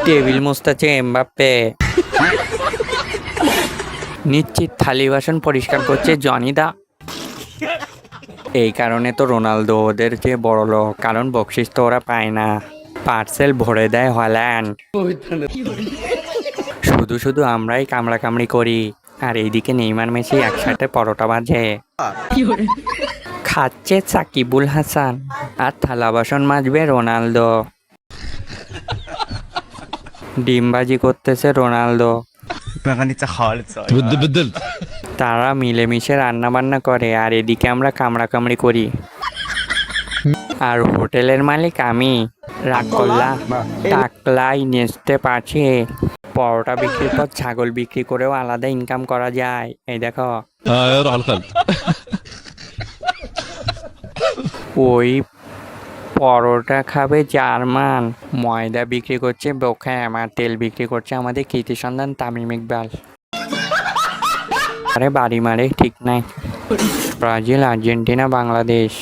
Table মুছতেছে Mbappe. নিশ্চিত থালি বাসন পরিষ্কার করছে জনি দা। এই কারণে তো রোনালদো ওদের যে বড় লোক, কারণ বকশিস তো ওরা পায় না, পার্সেল ভরে দেয় হল্যান্ড। শুধু শুধু আমরাই কামড়া কামড়ি করি, আর এইদিকে নেইমার মেসি একসাথে পরোটা ভাজে খাচ্ছে সাকিবুল হাসান, আর থালা বাসন মাজবে রোনালদো। ডিমবাজি করতেছে রোনালদো। তারা মিলেমিশে রান্না বান্না করে, আর এদিকে আমরা কামড়া কামড়ি করি। আর হোটেলের মালিক আমি, রাগ করলা টাকলাই নেচতে পারছি। পরোটা বিক্রির পর ছাগল বিক্রি করেও আলাদা ইনকাম করা যায়। এই দেখো ওই পরোটা খাবে জার্মান, ময়দা বিক্রি করছে বোখাম, আর তেল বিক্রি করছে আমাদের কৃতি সন্ধান তামিম ইকবাল। আরে বাড়ি মারে ঠিক নাই। Brazil, Argentina, Bangladesh.